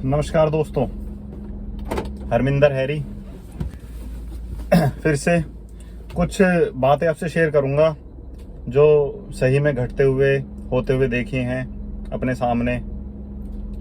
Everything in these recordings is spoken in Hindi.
नमस्कार दोस्तों, हरमिंदर हैरी फिर से कुछ बातें आपसे शेयर करूंगा जो सही में घटते हुए होते हुए देखी हैं अपने सामने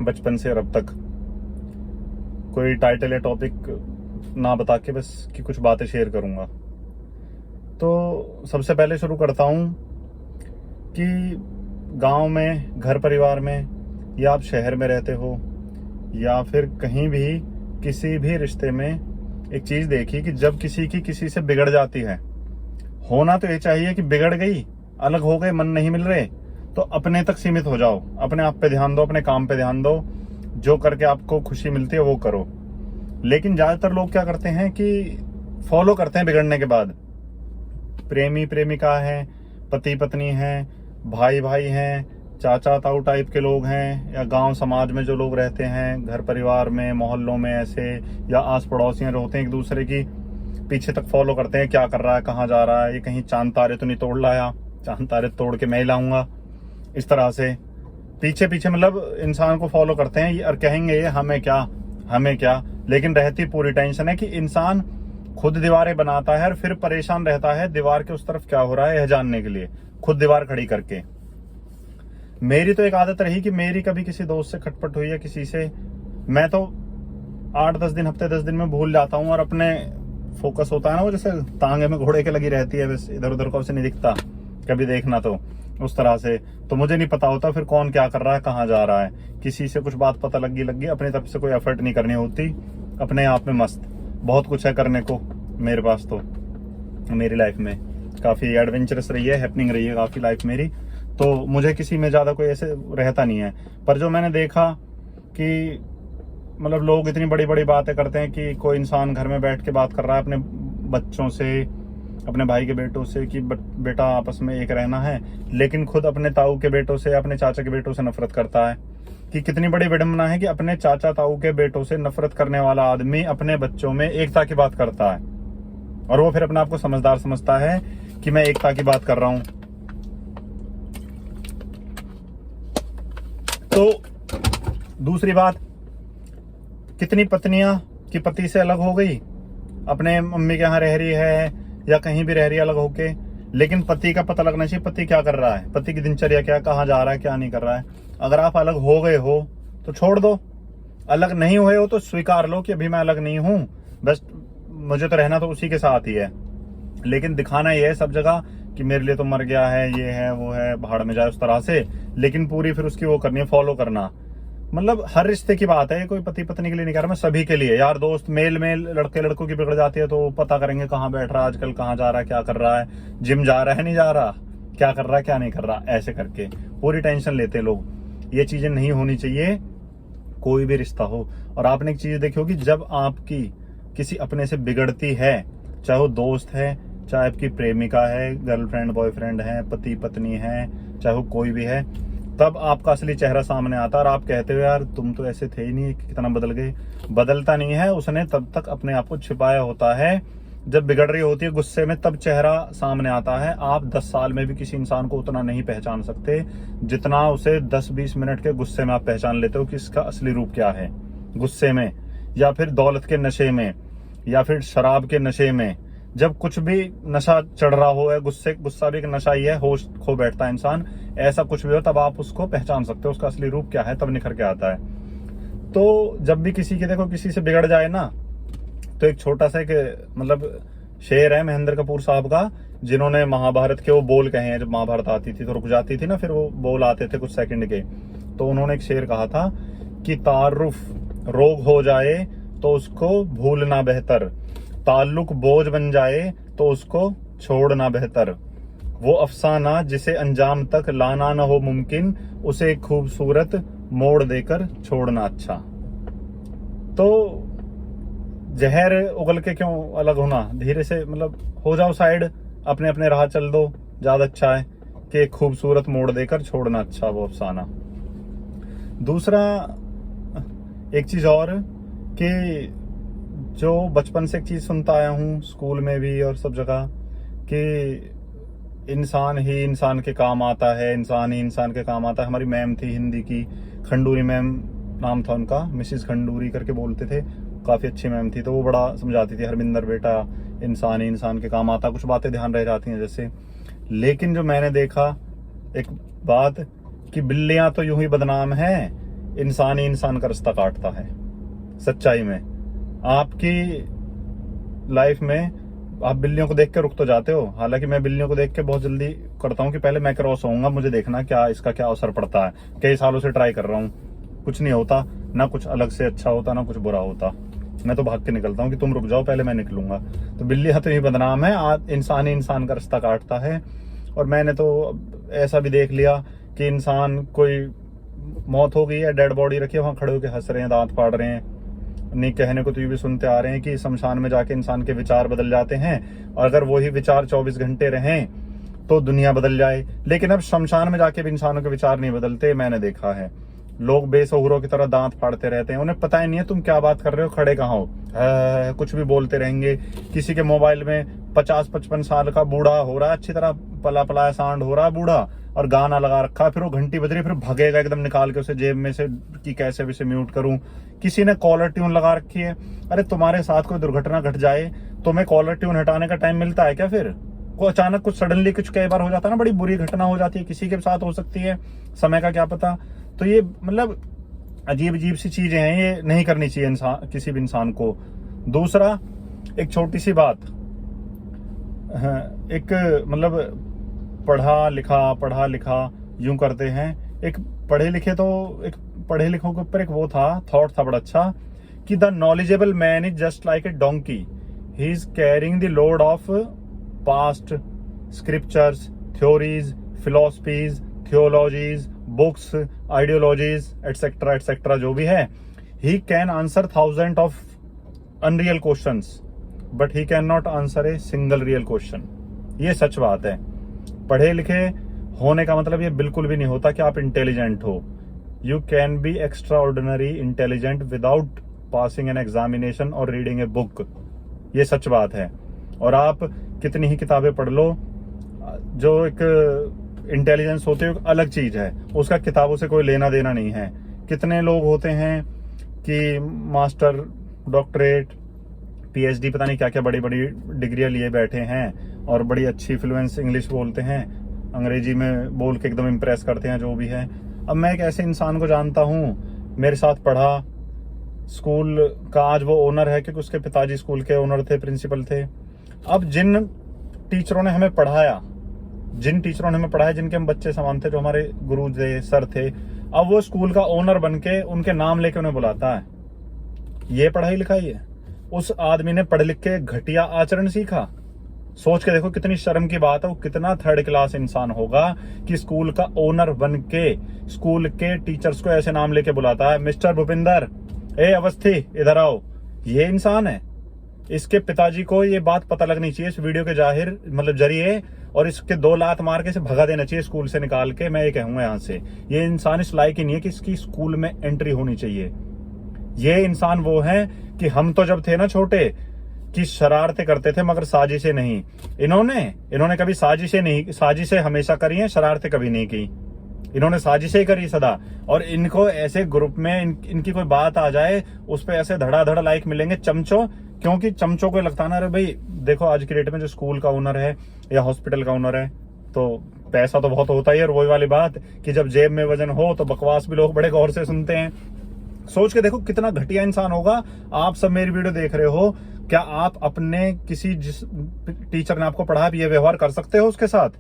बचपन से और अब तक। कोई टाइटल या टॉपिक ना बता के बस कि कुछ बातें शेयर करूंगा। तो सबसे पहले शुरू करता हूं कि गांव में, घर परिवार में, या आप शहर में रहते हो या फिर कहीं भी किसी भी रिश्ते में एक चीज देखी कि जब किसी की किसी से बिगड़ जाती है, होना तो ये चाहिए कि बिगड़ गई, अलग हो गए, मन नहीं मिल रहे, तो अपने तक सीमित हो जाओ, अपने आप पे ध्यान दो, अपने काम पे ध्यान दो, जो करके आपको खुशी मिलती है वो करो। लेकिन ज्यादातर लोग क्या करते हैं कि फॉलो करते हैं बिगड़ने के बाद। प्रेमी प्रेमिका है, पति पत्नी है, भाई भाई हैं, चाचा ताऊ टाइप के लोग हैं, या गांव समाज में जो लोग रहते हैं, घर परिवार में, मोहल्लों में ऐसे, या आस पड़ोसियों होते हैं, एक दूसरे की पीछे तक फॉलो करते हैं, क्या कर रहा है, कहाँ जा रहा है, ये कहीं चांद तारे तो नहीं तोड़ लाया, चांद तारे तोड़ के मैं ही लाऊंगा। इस तरह से पीछे पीछे मतलब इंसान को फॉलो करते हैं और कहेंगे ये हमें क्या हमें क्या। लेकिन रहती पूरी टेंशन है कि इंसान खुद दीवारें बनाता है और फिर परेशान रहता है दीवार के उस तरफ क्या हो रहा है यह जानने के लिए, खुद दीवार खड़ी करके। मेरी तो एक आदत रही कि मेरी कभी किसी दोस्त से खटपट हुई है किसी से, मैं तो 8-10 दिन, हफ्ते 10 दिन में भूल जाता हूँ और अपने फोकस होता है ना, वो जैसे तांगे में घोड़े के लगी रहती है, बस इधर उधर को से नहीं दिखता कभी देखना, तो उस तरह से तो मुझे नहीं पता होता फिर कौन क्या कर रहा है, कहाँ जा रहा है। किसी से कुछ बात पता लगी अपनी तरफ से कोई एफर्ट नहीं करनी होती, अपने आप में मस्त। बहुत कुछ है करने को मेरे पास, तो मेरी लाइफ में काफी एडवेंचरस रही है, हैपनिंग रही है काफी लाइफ मेरी, तो मुझे किसी में ज्यादा कोई ऐसे रहता नहीं है। पर जो मैंने देखा कि मतलब लोग इतनी बड़ी बड़ी बातें करते हैं कि कोई इंसान घर में बैठ के बात कर रहा है अपने बच्चों से, अपने भाई के बेटों से कि बेटा आपस में एक रहना है, लेकिन खुद अपने ताऊ के बेटों से, अपने चाचा के बेटों से नफरत करता है। कि कितनी बड़ी विडंबना है कि अपने चाचा ताऊ के बेटों से नफरत करने वाला आदमी अपने बच्चों में एकता की बात करता है, और वो फिर अपने आप को समझदार समझता है कि मैं एकता की बात कर रहा हूं। तो दूसरी बात, कितनी पत्नियां कि पति से अलग हो गई, अपने मम्मी के यहाँ रह रही है या कहीं भी रह रही है अलग होके, लेकिन पति का पता लगना चाहिए पति क्या कर रहा है, पति की दिनचर्या क्या, कहाँ जा रहा है, क्या नहीं कर रहा है। अगर आप अलग हो गए हो तो छोड़ दो, अलग नहीं हुए हो तो स्वीकार लो कि अभी मैं अलग नहीं हूं, बस मुझे तो रहना तो उसी के साथ ही है। लेकिन दिखाना ये है सब जगह कि मेरे लिए तो मर गया है, ये है वो है, भाड़ में जाए, उस तरह से। लेकिन पूरी फिर उसकी वो करनी है, फॉलो करना। मतलब हर रिश्ते की बात है, ये कोई पति पत्नी के लिए नहीं कह रहा मैं, सभी के लिए। यार दोस्त, मेल मेल, लड़के लड़कों की बिगड़ जाती है तो पता करेंगे कहाँ बैठ रहा है आजकल, कहाँ जा रहा है, क्या कर रहा है, जिम जा रहा है नहीं जा रहा, क्या कर रहा है क्या नहीं कर रहा, ऐसे करके पूरी टेंशन लेते हैं लोग। ये चीजें नहीं होनी चाहिए कोई भी रिश्ता हो। और आपने एक चीज देखी होगी, जब आपकी किसी अपने से बिगड़ती है, चाहे वो दोस्त है, चाहे आपकी प्रेमिका है, गर्लफ्रेंड बॉयफ्रेंड है, पति पत्नी है, चाहे वो कोई भी है, तब आपका असली चेहरा सामने आता है और आप कहते हो यार तुम तो ऐसे थे ही नहीं, कितना बदल गए। बदलता नहीं है, उसने तब तक अपने आप को छिपाया होता है। जब बिगड़ रही होती है गुस्से में, तब चेहरा सामने आता है। आप 10 साल में भी किसी इंसान को उतना नहीं पहचान सकते जितना उसे 10-20 मिनट के गुस्से में आप पहचान लेते हो कि इसका असली रूप क्या है। गुस्से में, या फिर दौलत के नशे में, या फिर शराब के नशे में, जब कुछ भी नशा चढ़ रहा हो, गुस्सा भी एक नशा ही है, होश खो बैठता है इंसान, ऐसा कुछ भी हो, तब आप उसको पहचान सकते हो, उसका असली रूप क्या है, तब निखर के आता है। तो जब भी किसी की देखो किसी से बिगड़ जाए ना, तो एक छोटा सा एक मतलब शेर है महेंद्र कपूर साहब का, जिन्होंने महाभारत के वो बोल कहे हैं। जब महाभारत आती थी तो रुक जाती थी ना, फिर वो बोल आते थे कुछ सेकंड के, तो उन्होंने एक शेर कहा था कि तारुफ रोग हो जाए तो उसको भूलना बेहतर, ताल्लुक बोझ बन जाए तो उसको छोड़ना बेहतर, वो अफसाना जिसे अंजाम तक लाना न हो मुमकिन, उसे खूबसूरत मोड़ देकर छोड़ना अच्छा। तो जहर उगल के क्यों अलग होना, धीरे से मतलब हो जाओ साइड, अपने अपने राह चल दो, ज्यादा अच्छा है कि खूबसूरत मोड़ देकर छोड़ना अच्छा वो अफसाना। दूसरा एक चीज और कि जो बचपन से एक चीज सुनता आया हूँ स्कूल में भी और सब जगह, कि इंसान ही इंसान के काम आता है, इंसान ही इंसान के काम आता है। हमारी मैम थी हिंदी की, खंडूरी मैम, नाम था उनका, मिसिस खंडूरी करके बोलते थे, काफ़ी अच्छी मैम थी। तो वो बड़ा समझाती थी, हरमिंदर बेटा इंसान ही इंसान के काम आता, कुछ बातें ध्यान रह जाती हैं जैसे। लेकिन जो मैंने देखा एक बात कि बिल्लियां तो यूं ही बदनाम हैं, इंसान ही इंसान का रास्ता काटता है। सच्चाई में आपकी लाइफ में आप बिल्लियों को देख के रुक तो जाते हो, हालांकि मैं बिल्लियों को देख के बहुत जल्दी करता हूँ कि पहले मैं क्रॉस होऊंगा, मुझे देखना क्या इसका क्या असर पड़ता है। कई सालों से ट्राई कर रहा हूँ, कुछ नहीं होता, ना कुछ अलग से अच्छा होता ना कुछ बुरा होता। मैं तो भाग के निकलता हूँ कि तुम रुक जाओ, पहले मैं निकलूंगा। तो बिल्लियां तो ही बदनाम है, इंसान ही इंसान का रास्ता काटता है। और मैंने तो ऐसा भी देख लिया कि इंसान कोई मौत हो गई है, डेड बॉडी रखी है, वहां खड़े होकर हंस रहे हैं, दांत फाड़ रहे हैं। नहीं, कहने को तो ये भी सुनते आ रहे हैं कि शमशान में जाके इंसान के विचार बदल जाते हैं, और अगर वही विचार 24 घंटे रहें तो दुनिया बदल जाए। लेकिन अब शमशान में जाके भी इंसानों के विचार नहीं बदलते, मैंने देखा है। लोग बेसहुरों की तरह दांत फाड़ते रहते हैं, उन्हें पता ही नहीं है तुम क्या बात कर रहे हो, खड़े कहाँ हो, कुछ भी बोलते रहेंगे। किसी के मोबाइल में 50-55 साल का बूढ़ा हो रहा है, अच्छी तरह पला पलाया सांड हो रहा है बूढ़ा, और गाना लगा रखा है, फिर वो घंटी बज रही, फिर भागेगा एकदम निकाल के उसे जेब में से कि कैसे भी से म्यूट करूं। किसी ने कॉलर ट्यून लगा रखी है। अरे तुम्हारे साथ कोई दुर्घटना घट जाए, तुम्हें कॉलर ट्यून हटाने का टाइम मिलता है क्या? फिर को अचानक कुछ सडनली कुछ कई बार हो जाता है ना, बड़ी बुरी घटना हो जाती है, किसी के साथ हो सकती है, समय का क्या पता। तो ये मतलब अजीब अजीब सी चीजें हैं, ये नहीं करनी चाहिए इंसान, किसी भी इंसान को। दूसरा, एक छोटी सी बात, एक मतलब पढ़ा लिखा यूं करते हैं। एक पढ़े लिखों के ऊपर एक वो था, थॉट था बड़ा अच्छा, कि the knowledgeable man is just like a donkey, he is carrying the load of past scriptures, theories, philosophies, theologies, books, ideologies, etcetera etcetera, जो भी है। He can answer 1000 of unreal questions, but he can not answer a single real question. ये सच बात है। पढ़े लिखे होने का मतलब ये बिल्कुल भी नहीं होता कि आप इंटेलिजेंट हो। You can be extra ordinary intelligent without passing an examination और रीडिंग ए बुक। ये सच बात है। और आप कितनी ही किताबें पढ़ लो, जो एक इंटेलिजेंस होती है एक अलग चीज है, उसका किताबों से कोई लेना देना नहीं है। कितने लोग होते हैं कि मास्टर, डॉक्टरेट, पीएचडी, पता नहीं क्या क्या बड़ी बड़ी डिग्रियां लिए बैठे हैं और बड़ी अच्छी फ्लुएंस इंग्लिश बोलते हैं, अंग्रेजी में बोल के एकदम इम्प्रेस करते हैं, जो भी है। अब मैं एक ऐसे इंसान को जानता हूँ, मेरे साथ पढ़ा, स्कूल का आज वो ओनर है क्योंकि उसके पिताजी स्कूल के ओनर थे, प्रिंसिपल थे। अब जिन टीचरों ने हमें पढ़ाया, जिनके हम बच्चे समान थे, जो हमारे गुरु थे, सर थे, अब वो स्कूल का ओनर बन के उनके नाम लेके उन्हें बुलाता है। ये पढ़ाई लिखाई है? उस आदमी ने पढ़ लिख के घटिया आचरण सीखा। सोच के देखो कितनी शर्म की बात है। वो कितना थर्ड क्लास इंसान होगा कि स्कूल का ओनर बन के स्कूल के टीचर्स को ऐसे नाम लेके बुलाता है, मिस्टर भूपिंदर, ए अवस्थी, इधर आओ। ये इंसान है। इसके पिताजी को ये बात पता लगनी चाहिए इस वीडियो के जाहिर मतलब जरिए, और इसके 2 लात मार के इसे भगा देना चाहिए स्कूल से निकाल के। मैं ये कहूंगा यहाँ से, ये इंसान इस लायक ही नहीं है कि इसकी स्कूल में एंट्री होनी चाहिए। ये इंसान वो है कि हम तो जब थे ना छोटे कि शरारतें करते थे मगर साजिशें नहीं। इन्होंने कभी साजिशें हमेशा करी हैं, शरारतें कभी नहीं की। इन्होंने साजिशें ही करी सदा। और इनको ऐसे ग्रुप में इनकी कोई बात आ जाए, उस पर ऐसे धड़ाधड़ लाइक मिलेंगे चमचों, क्योंकि चमचों को लगता ना, अरे भाई देखो आज की डेट में जो स्कूल का ओनर है या हॉस्पिटल का ओनर है तो पैसा तो बहुत होता ही है। और वही वाली बात कि जब जेब में वजन हो तो बकवास भी लोग बड़े गौर से सुनते हैं। सोच के देखो कितना घटिया इंसान होगा। आप सब मेरी वीडियो देख रहे हो, क्या आप अपने किसी जिस टीचर ने आपको पढ़ा ये व्यवहार कर सकते हो उसके साथ?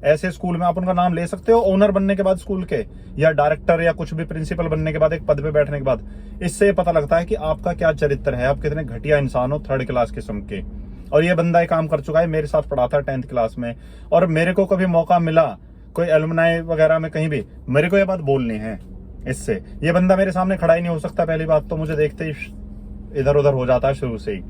ऐसे स्कूल में आप उनका नाम ले सकते हो ओनर बनने के बाद स्कूल के, या डायरेक्टर या कुछ भी प्रिंसिपल बनने के बाद, एक पद पे बैठने के बाद? इससे पता लगता है कि आपका क्या चरित्र है, आप कितने घटिया इंसान हो, थर्ड क्लास किस्म के। और ये बंदा एक काम कर चुका है, मेरे साथ पढ़ा था 10th क्लास में, और मेरे को कभी मौका मिला कोई एलुमनाई वगैरह में कहीं भी, मेरे को ये बात बोलनी है। इससे ये बंदा मेरे सामने खड़ा ही नहीं हो सकता, पहली बात तो मुझे देखते ही इधर उधर हो जाता है शुरू से ही।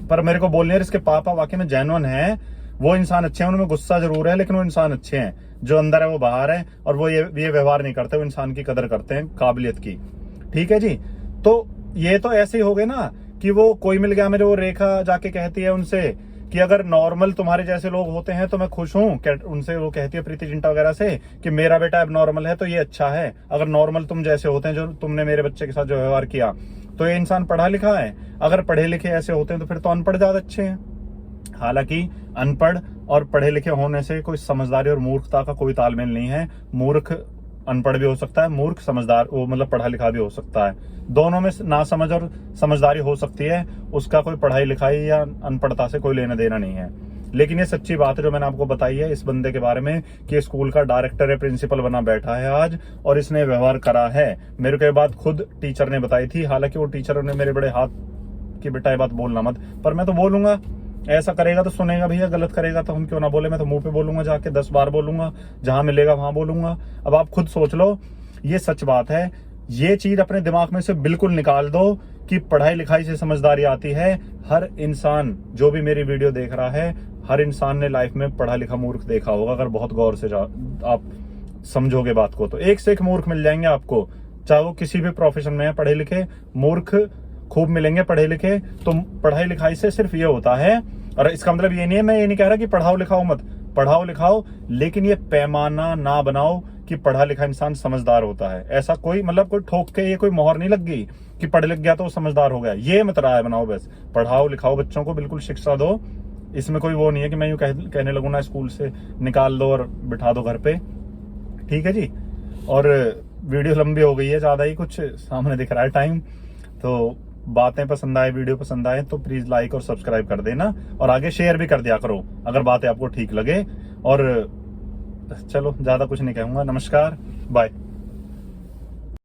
पर मेरे को बोलने है, इसके पापा वाकई में जेन्युइन है, वो इंसान अच्छे हैं, उनमें गुस्सा जरूर है लेकिन वो इंसान अच्छे हैं। जो अंदर है वो बाहर है, और वो ये व्यवहार नहीं करते, वो इंसान की कदर करते हैं, काबिलियत की। ठीक है जी। तो ये तो ऐसे ही हो गए ना कि वो कोई मिल गया मेरे, वो रेखा जाके कहती है उनसे कि अगर नॉर्मल तुम्हारे जैसे लोग होते हैं तो मैं खुश हूं। उनसे वो कहती है प्रीति जिंटा वगैरह से कि मेरा बेटा अब नॉर्मल है तो ये अच्छा है। अगर नॉर्मल तुम जैसे होते हैं जो तुमने मेरे बच्चे के साथ जो व्यवहार किया तो ये इंसान पढ़ा लिखा है। अगर पढ़े लिखे ऐसे होते हैं तो फिर तो अनपढ़ ज्यादा अच्छे हैं। हालांकि अनपढ़ और पढ़े लिखे होने से कोई समझदारी और मूर्खता का कोई तालमेल नहीं है। मूर्ख अनपढ़ भी हो सकता है, मूर्ख समझदार वो मतलब पढ़ा लिखा भी हो सकता है। दोनों में नासमझ और समझदारी हो सकती है, उसका कोई पढ़ाई लिखाई या अनपढ़ता से कोई लेना देना नहीं है। लेकिन ये सच्ची बात है जो मैंने आपको बताई है इस बंदे के बारे में कि स्कूल का डायरेक्टर है, प्रिंसिपल बना बैठा है आज और इसने व्यवहार करा है। मेरे को ये बात खुद टीचर ने बताई थी। हालांकि वो टीचर ने मेरे बड़े हाथ कि बेटा ये बात बोलना मत, पर मैं तो बोलूंगा। ऐसा करेगा तो सुनेगा भैया, गलत करेगा तो हम क्यों ना बोले। मैं तो मुंह पे बोलूंगा, जाके 10 बार बोलूंगा, जहां मिलेगा वहां बोलूंगा। अब आप खुद सोच लो, ये सच बात है। ये चीज अपने दिमाग में से बिल्कुल निकाल दो कि पढ़ाई लिखाई से समझदारी आती है। हर इंसान जो भी मेरी वीडियो देख रहा है, हर इंसान ने लाइफ में पढ़ा लिखा मूर्ख देखा होगा। अगर बहुत गौर से आप समझोगे बात को तो एक से एक मूर्ख मिल जाएंगे आपको, चाहे वो किसी भी प्रोफेशन में है। पढ़े लिखे मूर्ख खूब मिलेंगे। पढ़े लिखे तो पढ़ाई लिखाई से सिर्फ ये होता है, और इसका मतलब ये नहीं है, मैं ये नहीं कह रहा कि पढ़ाओ लिखाओ मत, पढ़ाओ लिखाओ, लेकिन ये पैमाना ना बनाओ कि पढ़ा लिखा इंसान समझदार होता है। ऐसा कोई मतलब कोई ठोक के ये कोई मोहर नहीं लग गई कि पढ़ लिख गया तो वो समझदार हो गया। ये मत राय बनाओ, बस पढ़ाओ लिखाओ, बच्चों को बिल्कुल शिक्षा दो। इसमें कोई वो नहीं है कि मैं यूं कहने लगूं ना स्कूल से निकाल दो और बिठा दो घर पे। ठीक है जी। और वीडियो लंबी हो गई है, ज्यादा ही कुछ सामने दिख रहा है टाइम। तो बातें पसंद आए, वीडियो पसंद आए तो प्लीज लाइक और सब्सक्राइब कर देना, और आगे शेयर भी कर दिया करो अगर बातें आपको ठीक लगे। और चलो ज्यादा कुछ नहीं कहूंगा। नमस्कार, बाय।